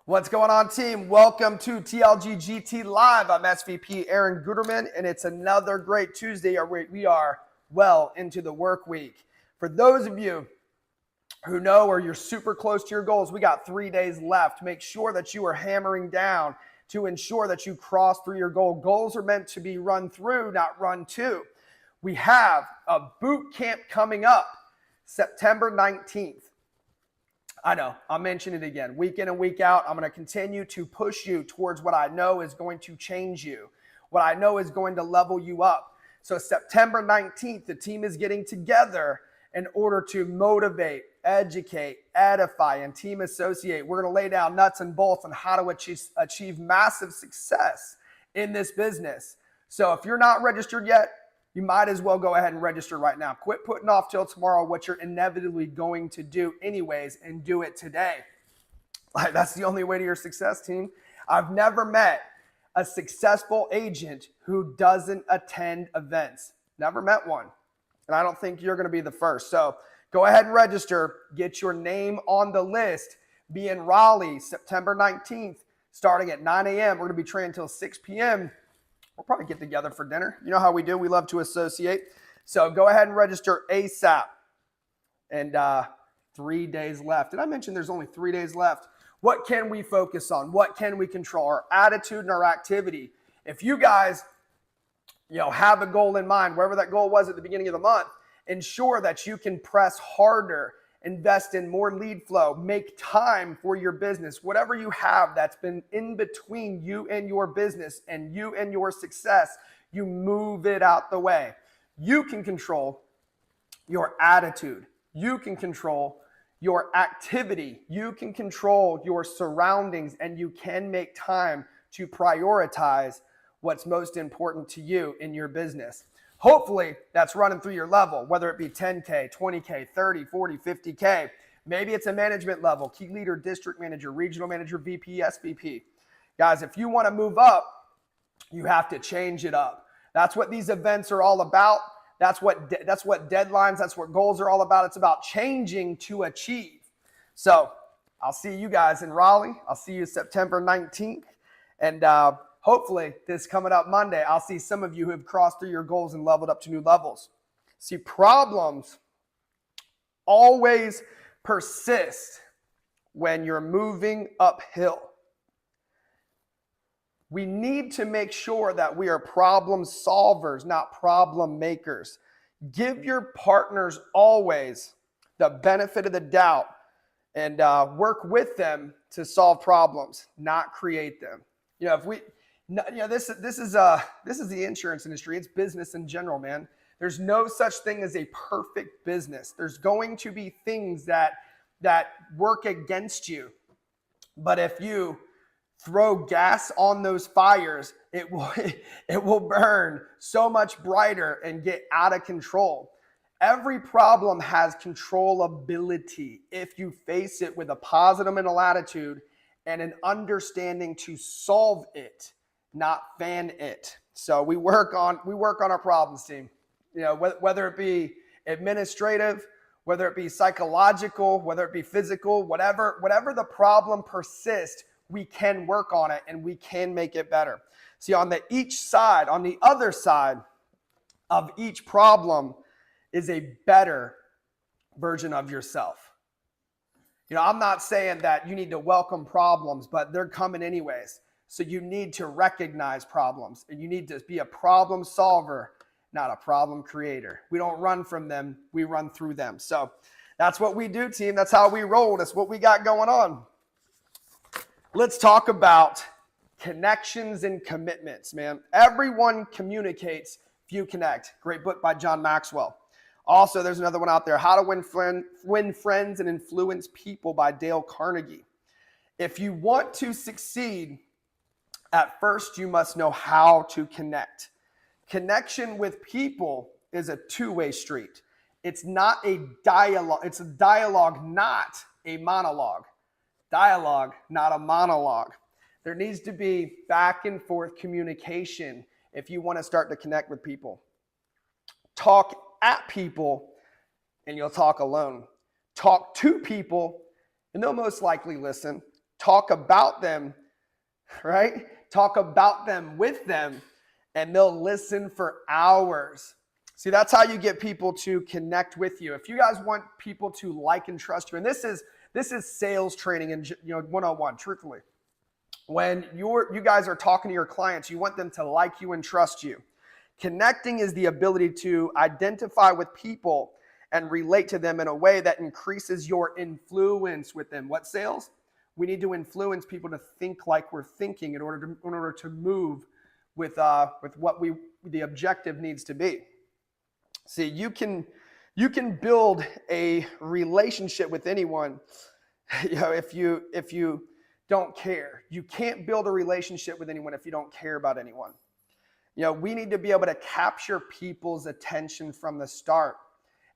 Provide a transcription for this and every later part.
What's going on, team? Welcome to TLG-GT Live. I'm SVP Aaron Guetterman, and it's another great Tuesday. We are well into the work week. For those of you who know or you're super close to your goals, we got 3 days left. Make sure that you are hammering down to ensure that you cross through your goal. Goals are meant to be run through, not run to. We have a boot camp coming up September 19th. I know, I'll mention it again. Week in and week out, I'm going to continue to push you towards what I know is going to change you, what I know is going to level you up. So September 19th, the team is getting together in order to motivate, educate, edify, and team associate. We're going to lay down nuts and bolts on how to achieve massive success in this business. So if you're not registered yet, you might as well go ahead and register right now. Quit putting off till tomorrow what you're inevitably going to do anyways, and do it today. That's the only way to your success, team. I've never met a successful agent who doesn't attend events. Never met one. And I don't think you're going to be the first. So go ahead and register. Get your name on the list. Be in Raleigh, September 19th, starting at 9 a.m. We're going to be training until 6 p.m. We'll probably get together for dinner. You know how we do. We love to associate. So go ahead and register ASAP. And 3 days left. Did I mention there's only 3 days left? What can we focus on? What can we control? Our attitude and our activity. If you guys, have a goal in mind, wherever that goal was at the beginning of the month, ensure that you can press harder, invest in more lead flow, make time for your business. Whatever you have that's been in between you and your business and you and your success, you move it out the way. You can control your attitude. You can control your activity. You can control your surroundings, and you can make time to prioritize what's most important to you in your business. Hopefully that's running through your level, whether it be 10K, 20K, 30, 40, 50K. Maybe it's a management level, key leader, district manager, regional manager, VP, SVP. Guys, if you want to move up, you have to change it up. That's what these events are all about. That's what deadlines, that's what goals are all about. It's about changing to achieve. So I'll see you guys in Raleigh. I'll see you September 19th. And hopefully this coming up Monday, I'll see some of you who have crossed through your goals and leveled up to new levels. See, problems always persist when you're moving uphill. We need to make sure that we are problem solvers, not problem makers. Give your partners always the benefit of the doubt and work with them to solve problems, not create them. This is the insurance industry. It's business in general, man. There's no such thing as a perfect business. There's going to be things that work against you. But if you throw gas on those fires, it will burn so much brighter and get out of control. Every problem has controllability if you face it with a positive mental attitude and an understanding to solve it, not fan it. So we work on our problems, team. Whether it be administrative, whether it be psychological, whether it be physical, whatever the problem persists, we can work on it and we can make it better. See, on the other side of each problem is a better version of yourself. I'm not saying that you need to welcome problems, but they're coming anyways. So you need to recognize problems, and you need to be a problem solver, not a problem creator. We don't run from them, we run through them. So that's what we do, team. That's how we roll. That's what we got going on. Let's talk about connections and commitments, man. Everyone communicates, few connect. Great book by John Maxwell. Also, there's another one out there, How to Win Friends and Influence People by Dale Carnegie. If you want to succeed, at first you must know how to connect. Connection with people is a two-way street. It's not a dialogue. It's a dialogue, not a monologue. Dialogue, not a monologue. There needs to be back and forth communication if you want to start to connect with people. Talk at people and you'll talk alone. Talk to people and they'll most likely listen. talk about them, right? Talk about them with them, and they'll listen for hours. See, that's how you get people to connect with you. If you guys want people to like and trust you, and this is sales training and 101, truthfully. When you guys are talking to your clients, you want them to like you and trust you. Connecting is the ability to identify with people and relate to them in a way that increases your influence with them. What sales? We need to influence people to think like we're thinking in order to move with what the objective needs to be. See, you can build a relationship with anyone, if you don't care. You can't build a relationship with anyone if you don't care about anyone. We need to be able to capture people's attention from the start.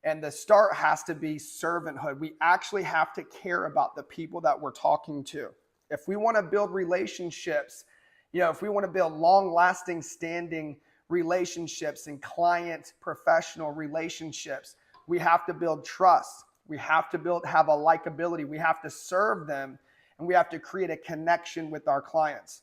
And the start has to be servanthood. We actually have to care about the people that we're talking to. If we want to build relationships, if we want to build long-lasting, standing relationships and client professional relationships, we have to build trust. We have to have a likability. We have to serve them, and we have to create a connection with our clients.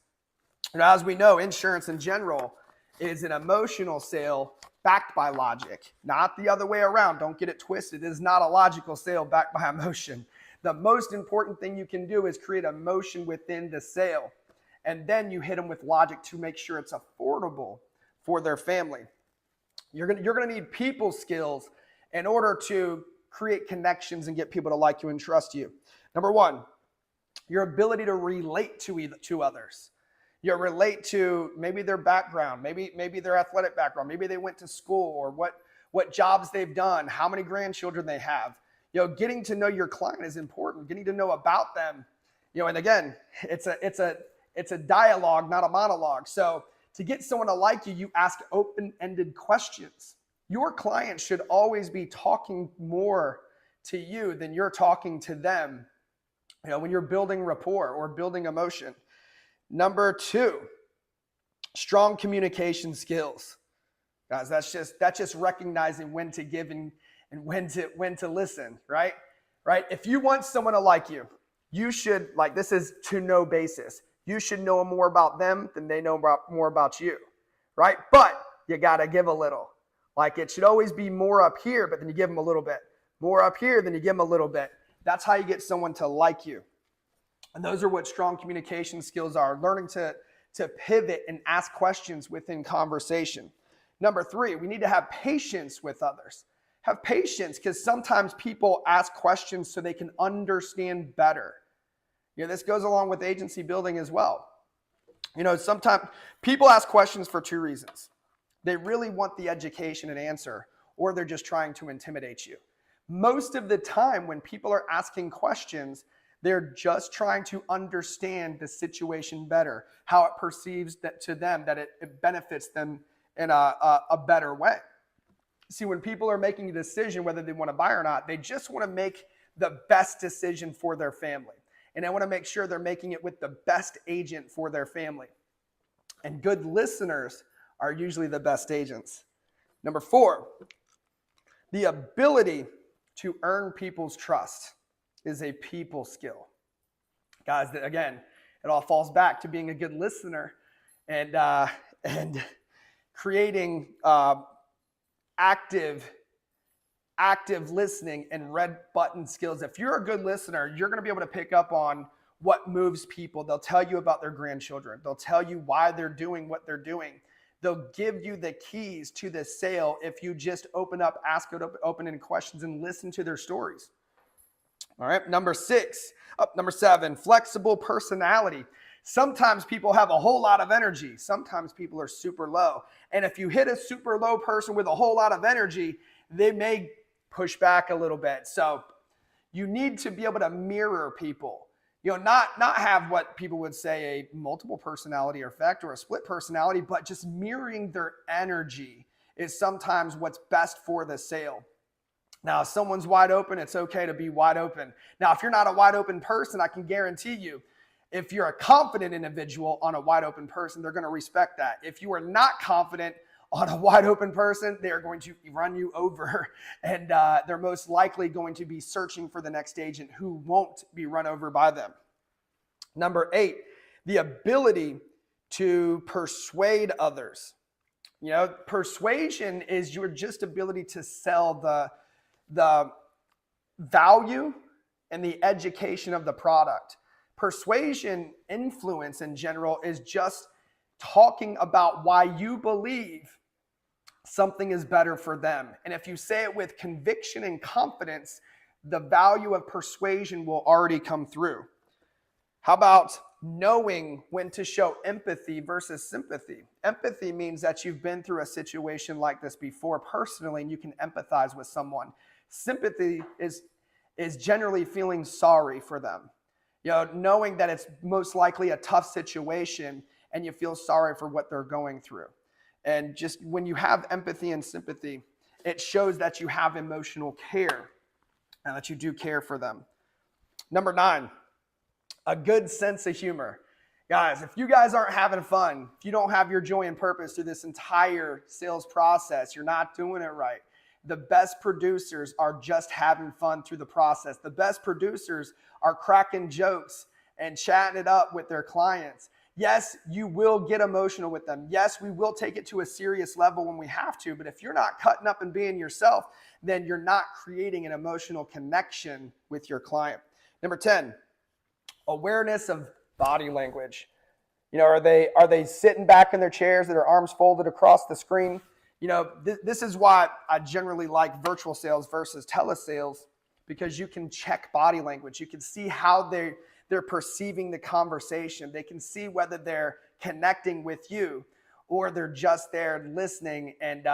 And as we know, insurance in general is an emotional sale backed by logic, not the other way around. Don't get it twisted. It is not a logical sale backed by emotion. The most important thing you can do is create emotion within the sale, and then you hit them with logic to make sure it's affordable for their family. You're gonna need people skills in order to create connections and get people to like you and trust you. Number one, your ability to relate to others. You relate to maybe their background, maybe their athletic background, maybe they went to school, or what jobs they've done, how many grandchildren they have. Getting to know your client is important. Getting to know about them, and again, it's a dialogue, not a monologue. So to get someone to like you, you ask open-ended questions. Your client should always be talking more to you than you're talking to them, when you're building rapport or building emotion. Number two, strong communication skills. Guys, that's just recognizing when to give and when to listen, right? Right? If you want someone to like you, you should, this is to know basis. You should know more about them than they know more about you, right? But you got to give a little. It should always be more up here, but then you give them a little bit. More up here, then you give them a little bit. That's how you get someone to like you. And those are what strong communication skills are, learning to pivot and ask questions within conversation. Number three, we need to have patience with others. Have patience, because sometimes people ask questions so they can understand better. This goes along with agency building as well. Sometimes people ask questions for two reasons. They really want the education and answer, or they're just trying to intimidate you. Most of the time when people are asking questions, they're just trying to understand the situation better, how it perceives that to them, that it benefits them in a better way. See, when people are making a decision whether they want to buy or not, they just want to make the best decision for their family. And they want to make sure they're making it with the best agent for their family. And good listeners are usually the best agents. Number four, the ability to earn people's trust is a people skill. Guys, again, it all falls back to being a good listener and creating active listening and red button skills. If you're a good listener, you're going to be able to pick up on what moves people. They'll tell you about their grandchildren. They'll tell you why they're doing what they're doing. They'll give you the keys to the sale if you just ask open-ended questions and listen to their stories. All right, number seven, flexible personality. Sometimes people have a whole lot of energy. Sometimes people are super low. And if you hit a super low person with a whole lot of energy, they may push back a little bit. So you need to be able to mirror people. Not have what people would say a multiple personality effect or a split personality, but just mirroring their energy is sometimes what's best for the sale. Now, if someone's wide open, it's okay to be wide open. Now, if you're not a wide open person, I can guarantee you, if you're a confident individual on a wide open person, they're going to respect that. If you are not confident on a wide open person, they are going to run you over, and they're most likely going to be searching for the next agent who won't be run over by them. Number 8, the ability to persuade others. Persuasion is your just ability to sell the value and the education of the product. Persuasion, influence in general, is just talking about why you believe something is better for them. And if you say it with conviction and confidence, the value of persuasion will already come through. How about knowing when to show empathy versus sympathy? Empathy means that you've been through a situation like this before personally and you can empathize with someone. Sympathy is generally feeling sorry for them. Knowing that it's most likely a tough situation and you feel sorry for what they're going through. And just when you have empathy and sympathy, it shows that you have emotional care and that you do care for them. Number 9, a good sense of humor. Guys, if you guys aren't having fun, if you don't have your joy and purpose through this entire sales process, you're not doing it right. The best producers are just having fun through the process. The best producers are cracking jokes and chatting it up with their clients. Yes, you will get emotional with them. Yes, we will take it to a serious level when we have to, but if you're not cutting up and being yourself, then you're not creating an emotional connection with your client. Number 10, awareness of body language. Are they sitting back in their chairs with their arms folded across the screen? This is why I generally like virtual sales versus telesales, because you can check body language. You can see how they're perceiving the conversation. They can see whether they're connecting with you or they're just there listening. And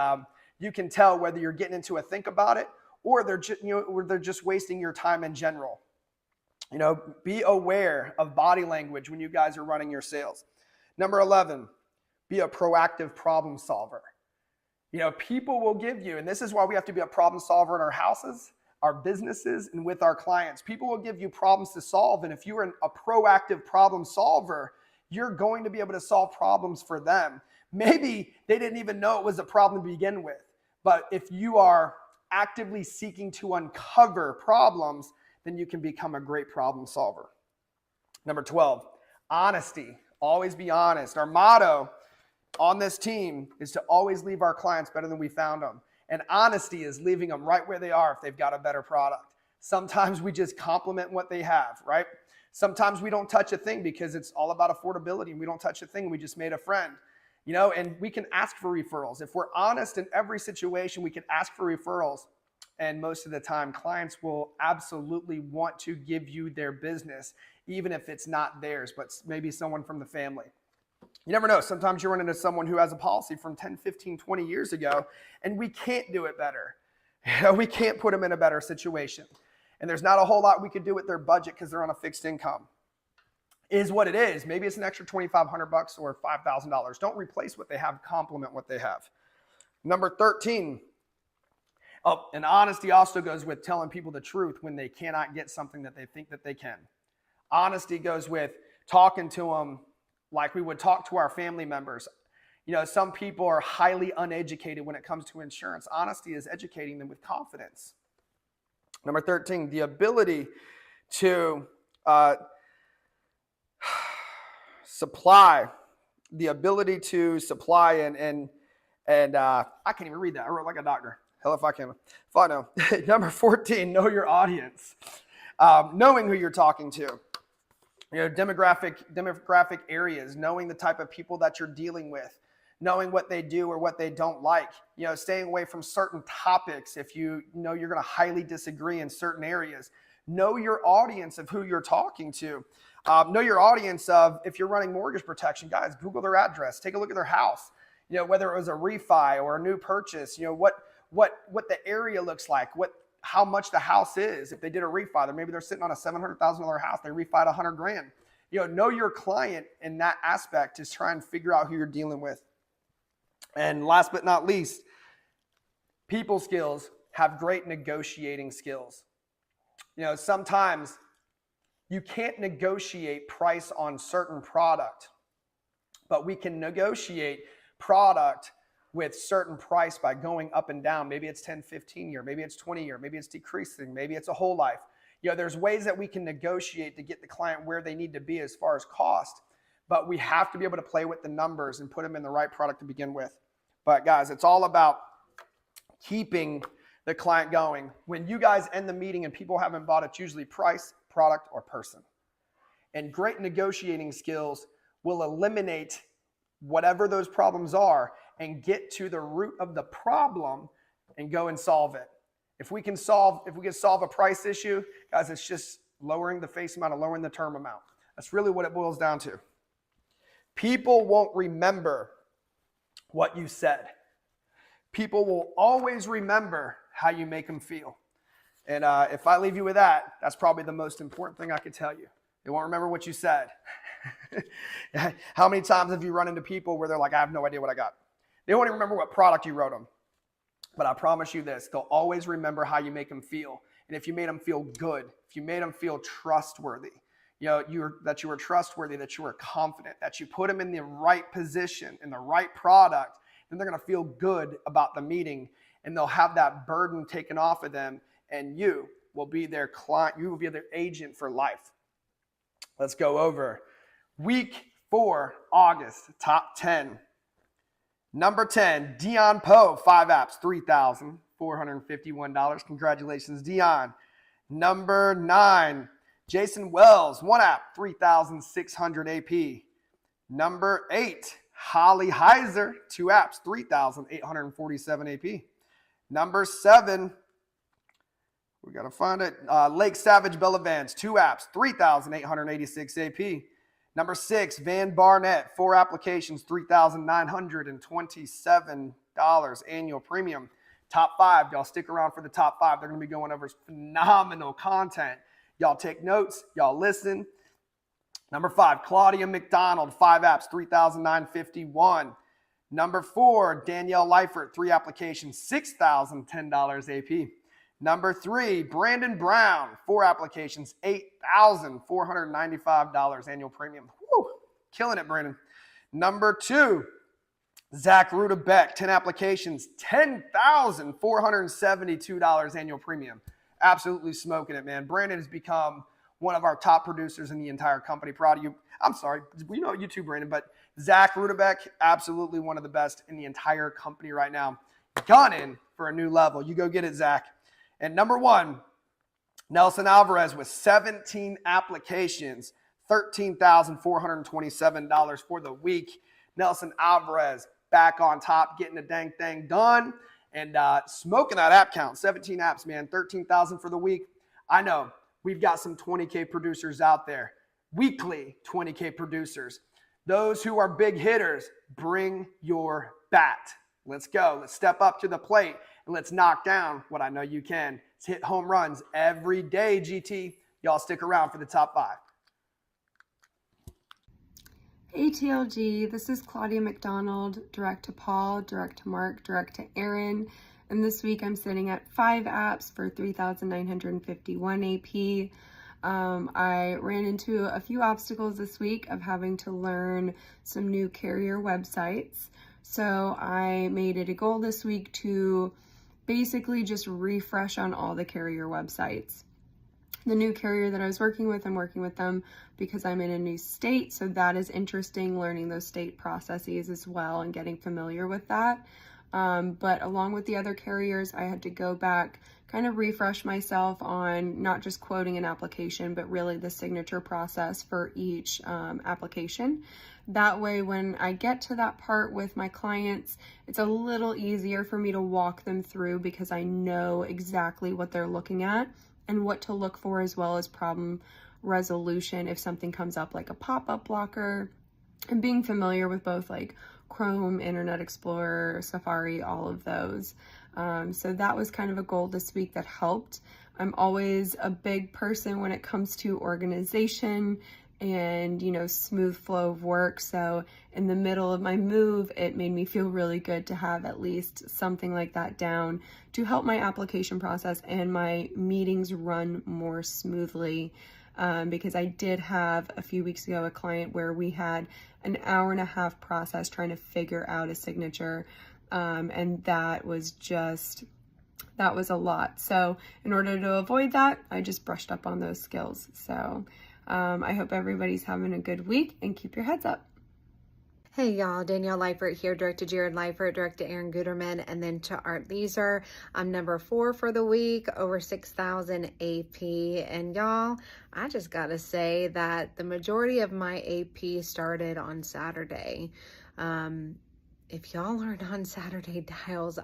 you can tell whether you're getting into a think about it or they're just wasting your time in general. Be aware of body language when you guys are running your sales. Number 11, be a proactive problem solver. People will give you, and this is why we have to be a problem solver in our houses, our businesses, and with our clients. People will give you problems to solve, and if you're a proactive problem solver, you're going to be able to solve problems for them. Maybe they didn't even know it was a problem to begin with, but if you are actively seeking to uncover problems, then you can become a great problem solver. Number 12, honesty. Always be honest. Our motto on this team is to always leave our clients better than we found them. And honesty is leaving them right where they are if they've got a better product. Sometimes we just compliment what they have, right? Sometimes we don't touch a thing because it's all about affordability and we don't touch a thing. We just made a friend, and we can ask for referrals. If we're honest in every situation, we can ask for referrals. And most of the time, clients will absolutely want to give you their business, even if it's not theirs, but maybe someone from the family. You never know. Sometimes you run into someone who has a policy from 10, 15, 20 years ago, and we can't do it better. We can't put them in a better situation. And there's not a whole lot we could do with their budget because they're on a fixed income. Is what it is. Maybe it's an extra $2,500 or $5,000. Don't replace what they have, complement what they have. Number 13. Oh, and honesty also goes with telling people the truth when they cannot get something that they think that they can. Honesty goes with talking to them like we would talk to our family members. Some people are highly uneducated when it comes to insurance. Honesty is educating them with confidence. Number 13, the ability to supply. The ability to supply and I can't even read that. I wrote like a doctor. Hell if I can. If I know. Number 14, know your audience. Knowing who you're talking to. Demographic areas, knowing the type of people that you're dealing with, knowing what they do or what they don't like, staying away from certain topics if you know you're going to highly disagree in certain areas. Know your audience of who you're talking to. Know your audience of, if you're running mortgage protection, guys, Google their address, take a look at their house, whether it was a refi or a new purchase, what the area looks like, how much the house is. If they did a refi, maybe they're sitting on a $700,000 house, they refied $100,000. Know your client in that aspect to try and figure out who you're dealing with. And last but not least, people skills. Have great negotiating skills. Sometimes you can't negotiate price on certain product, but we can negotiate product with certain price by going up and down. Maybe it's 10, 15 year, maybe it's 20 year, maybe it's decreasing, maybe it's a whole life. There's ways that we can negotiate to get the client where they need to be as far as cost, but we have to be able to play with the numbers and put them in the right product to begin with. But guys, it's all about keeping the client going. When you guys end the meeting and people haven't bought, it's usually price, product, or person. And great negotiating skills will eliminate whatever those problems are and get to the root of the problem and go and solve it. If we can solve a price issue, guys, it's just lowering the face amount or lowering the term amount. That's really what it boils down to. People won't remember what you said. People will always remember how you make them feel. And if I leave you with that, that's probably the most important thing I could tell you. They won't remember what you said. How many times have you run into people where they're like, I have no idea what I got? They won't even remember what product you wrote them. But I promise you this, they'll always remember how you make them feel. And if you made them feel good, if you made them feel trustworthy, that you were trustworthy, that you were confident, that you put them in the right position, in the right product, then they're going to feel good about the meeting, and they'll have that burden taken off of them, and you will be their client, you will be their agent for life. Let's go over week 4, August, top 10. Number 10, Dion Poe, 5 apps, $3,451. Congratulations, Dion. Number 9, Jason Wells, 1 app, 3,600 AP. Number 8, Holly Heiser, 2 apps, 3,847 AP. Number 7, we got to find it, Lake Savage Bella Vans, 2 apps, 3,886 AP. Number 6, Van Barnett, 4 applications, $3,927 annual premium. Top 5, y'all stick around for the top 5. They're going to be going over phenomenal content. Y'all take notes, y'all listen. Number 5, Claudia McDonald, 5 apps, $3,951. Number 4, Danielle Leifert, 3 applications, $6,010 AP. Number 3, Brandon Brown, 4 applications, $8,495 annual premium. Woo, killing it, Brandon. Number 2, Zach Rudebeck, 10 applications, $10,472 annual premium. Absolutely smoking it, man. Brandon has become one of our top producers in the entire company. Proud of you. I'm sorry, we know you too, Brandon, but Zach Rudebeck, absolutely one of the best in the entire company right now. Gunning for a new level. You go get it, Zach. And number 1, Nelson Alvarez with 17 applications, $13,427 for the week. Nelson Alvarez back on top, getting the dang thing done and smoking that app count. 17 apps, man, 13,000 for the week. I know we've got some 20K producers out there, weekly 20K producers. Those who are big hitters, bring your bat. Let's go. Let's step up to the plate and let's knock down what I know you can. Let's hit home runs every day, GT. Y'all stick around for the top 5. Hey TLG, this is Claudia McDonald, direct to Paul, direct to Mark, direct to Aaron. And this week I'm sitting at 5 apps for 3,951 AP. I ran into a few obstacles this week of having to learn some new carrier websites. So I made it a goal this week to basically just refresh on all the carrier websites. The new carrier that I was working with, I'm working with them because I'm in a new state. So that is interesting, learning those state processes as well and getting familiar with that. But along with the other carriers, I had to go back, kind of refresh myself on not just quoting an application, but really the signature process for each application. That way, when I get to that part with my clients, it's a little easier for me to walk them through because I know exactly what they're looking at and what to look for, as well as problem resolution if something comes up like a pop-up blocker, and being familiar with both like Chrome, Internet Explorer, Safari, all of those. So that was kind of a goal this week that helped. I'm always a big person when it comes to organization and, smooth flow of work. So in the middle of my move, it made me feel really good to have at least something like that down to help my application process and my meetings run more smoothly. Because I did have a few weeks ago a client where we had an hour-and-a-half process trying to figure out a signature. And that was just that was a lot. So in order to avoid that, I just brushed up on those skills. So I hope everybody's having a good week, and keep your heads up. Hey y'all, Danielle Leifert here, direct to Jared Leifert, direct to Aaron Guetterman, and then to Art Leeser. I'm number 4 for the week, over 6,000 AP. And y'all, I just gotta say that the majority of my AP started on Saturday. If y'all aren't on Saturday dials,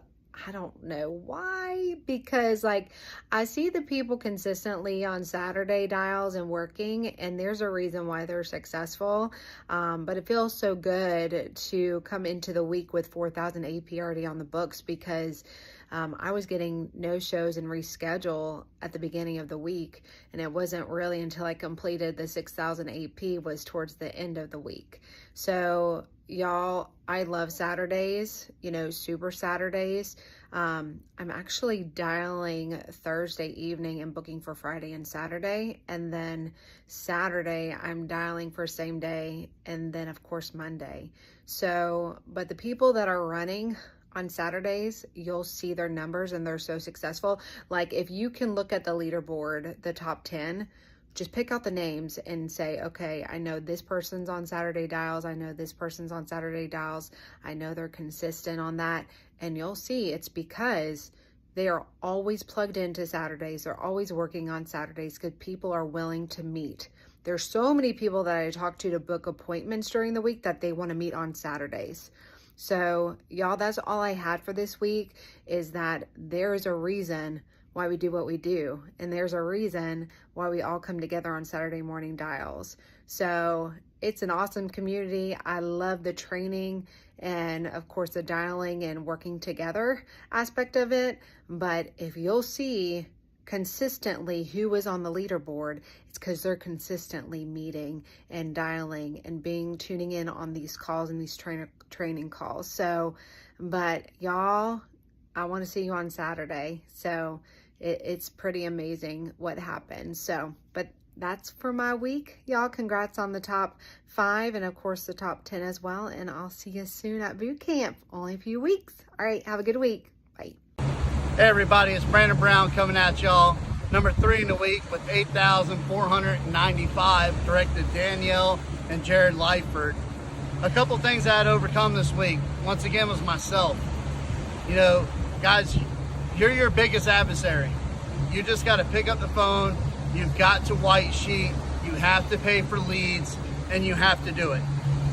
I don't know why, because like I see the people consistently on Saturday dials and working, and there's a reason why they're successful. But it feels so good to come into the week with 4,000 AP already on the books, because I was getting no shows and reschedule at the beginning of the week, and it wasn't really until I completed the 6,000 AP was towards the end of the week. So y'all, I love Saturdays, you know, super Saturdays. I'm actually dialing Thursday evening and booking for Friday and Saturday. And then Saturday, I'm dialing for same day. And then of course, Monday. So, but the people that are running on Saturdays, you'll see their numbers and they're so successful. Like if you can look at the leaderboard, the top 10, just pick out the names and say, okay, I know this person's on Saturday dials. I know this person's on Saturday dials. I know they're consistent on that. And you'll see it's because they are always plugged into Saturdays. They're always working on Saturdays because people are willing to meet. There's so many people that I talk to book appointments during the week that they want to meet on Saturdays. So y'all, that's all I had for this week, is that there is a reason why we do what we do. And there's a reason why we all come together on Saturday morning dials. So it's an awesome community. I love the training and of course the dialing and working together aspect of it. But if you'll see consistently who is on the leaderboard, it's because they're consistently meeting and dialing and tuning in on these calls and these training calls. So, but y'all, I want to see you on Saturday. So it's pretty amazing what happens. So, but that's for my week. Y'all, congrats on the top 5 and of course the top 10 as well. And I'll see you soon at boot camp. Only a few weeks. All right, have a good week. Bye. Hey everybody, it's Brandon Brown coming at y'all. Number 3 in the week with 8,495, direct to Danielle and Jared Leifert. A couple things I had to overcome this week, once again, was myself. You know, guys, you're your biggest adversary. You just got to pick up the phone. You've got to white sheet. You have to pay for leads, and you have to do it.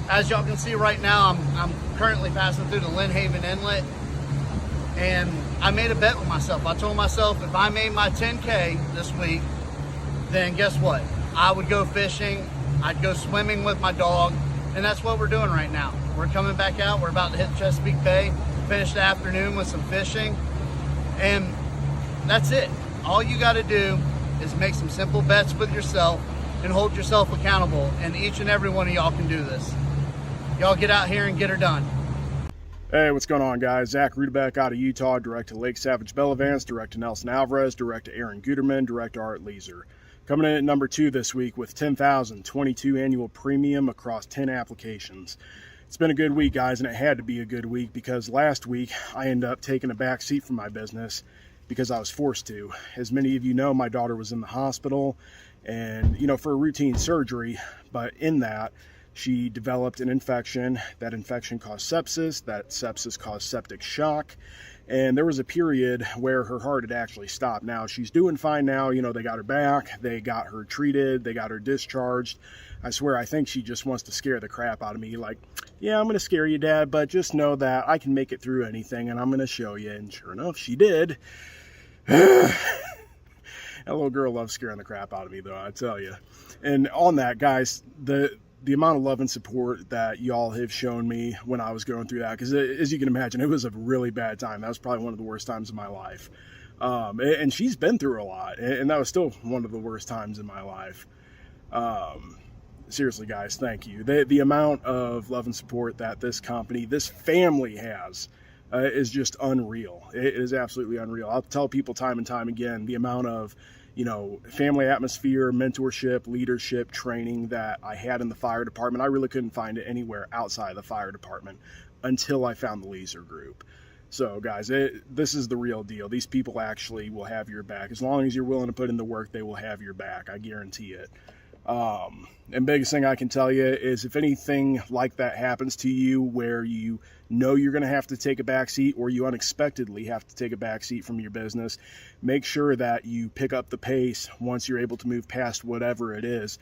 As y'all can see right now, I'm currently passing through the Lynn Haven Inlet, and I made a bet with myself. I told myself if I made my 10K this week, then guess what? I would go fishing. I'd go swimming with my dog, and that's what we're doing right now. We're coming back out. We're about to hit Chesapeake Bay, finish the afternoon with some fishing, and that's it. All you got to do is make some simple bets with yourself and hold yourself accountable, and each and every one of y'all can do this. Y'all get out here and get her done. Hey, what's going on, guys? Zach Rudebeck out of Utah, direct to Lake Savage Bellavance, direct to Nelson Alvarez, direct to Aaron Guetterman, direct to Art Leeser. Coming in at number 2 this week with 10,022 annual premium across 10 applications. It's been a good week, guys, and it had to be a good week because last week I ended up taking a back seat from my business because I was forced to. As many of you know, my daughter was in the hospital and, you know, for a routine surgery, but in that, she developed an infection. That infection caused sepsis. That sepsis caused septic shock. And there was a period where her heart had actually stopped. Now, she's doing fine now. You know, they got her back. They got her treated. They got her discharged. I swear, I think she just wants to scare the crap out of me. Like, yeah, I'm going to scare you, Dad, but just know that I can make it through anything, and I'm going to show you. And sure enough, she did. That little girl loves scaring the crap out of me, though, I tell you. And on that, guys, the amount of love and support that y'all have shown me when I was going through that, because as you can imagine, it was a really bad time. That was probably one of the worst times of my life. And she's been through a lot, and that was still one of the worst times in my life. Seriously, guys, thank you. The amount of love and support that this company, this family has is just unreal. It is absolutely unreal. I'll tell people time and time again, the amount of, you know, family atmosphere, mentorship, leadership, training that I had in the fire department. I really couldn't find it anywhere outside the fire department until I found the Leeser group. So guys, this is the real deal. These people actually will have your back. As long as you're willing to put in the work, they will have your back. I guarantee it. And biggest thing I can tell you is if anything like that happens to you where you know you're going to have to take a back seat, or you unexpectedly have to take a back seat from your business, make sure that you pick up the pace once you're able to move past whatever it is,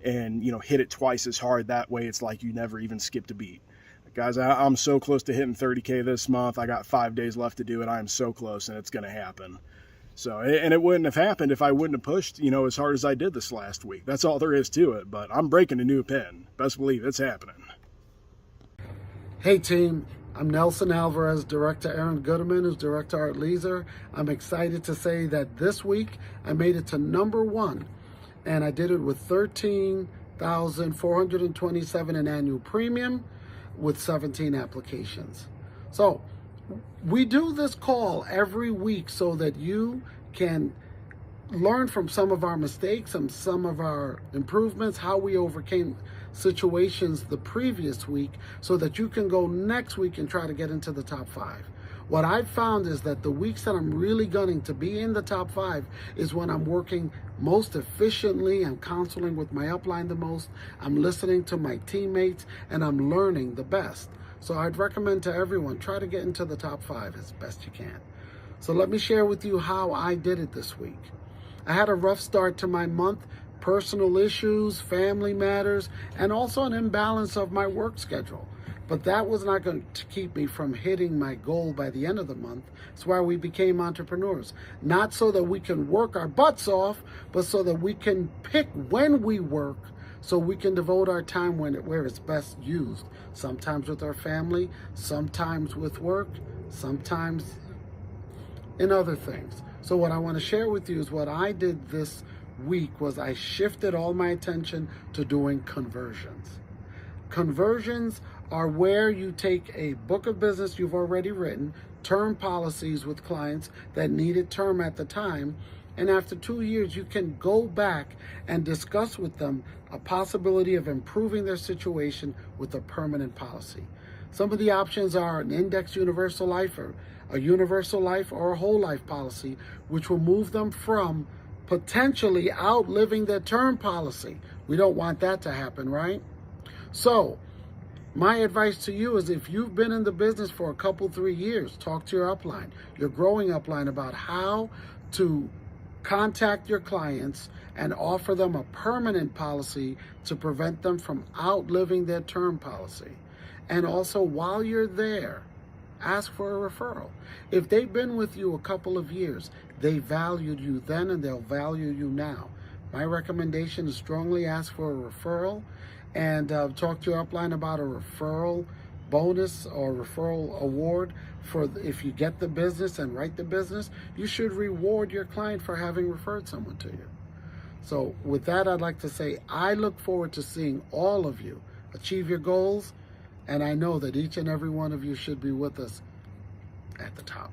and hit it twice as hard. That way it's like you never even skipped a beat. Guys, I'm so close to hitting 30K this month. I got 5 days left to do it. I am so close, and it's going to happen. So, and it wouldn't have happened if I wouldn't have pushed, as hard as I did this last week. That's all there is to it, but I'm breaking a new pin. Best believe it's happening. Hey team, I'm Nelson Alvarez, Director Aaron Guetterman, who's Director Art Leeser. I'm excited to say that this week I made it to #1, and I did it with $13,427 in annual premium with 17 applications. So we do this call every week so that you can learn from some of our mistakes and some of our improvements, how we overcame situations the previous week, so that you can go next week and try to get into the top 5. What I've found is that the weeks that I'm really gunning to be in the top 5 is when I'm working most efficiently, I'm counseling with my upline the most, I'm listening to my teammates, and I'm learning the best. So I'd recommend to everyone, try to get into the top 5 as best you can. So let me share with you how I did it this week. I had a rough start to my month, personal issues, family matters, and also an imbalance of my work schedule. But that was not going to keep me from hitting my goal by the end of the month. That's why we became entrepreneurs. Not so that we can work our butts off, but so that we can pick when we work, so we can devote our time where it's best used. Sometimes with our family, sometimes with work, sometimes in other things. So what I want to share with you is what I did this week was I shifted all my attention to doing conversions. Conversions are where you take a book of business you've already written, term policies with clients that needed term at the time, and after 2 years you can go back and discuss with them a possibility of improving their situation with a permanent policy. Some of the options are an index universal life, or a universal life, or a whole life policy, which will move them from potentially outliving their term policy. We don't want that to happen, right? So my advice to you is, if you've been in the business for a couple, 3 years, talk to your upline, your growing upline, about how to contact your clients and offer them a permanent policy to prevent them from outliving their term policy. And also, while you're there, ask for a referral. If they've been with you a couple of years, they valued you then and they'll value you now. My recommendation is strongly ask for a referral, and talk to your upline about a referral bonus or referral award for if you get the business and write the business. You should reward your client for having referred someone to you. So with that, I'd like to say I look forward to seeing all of you achieve your goals, and I know that each and every one of you should be with us at the top.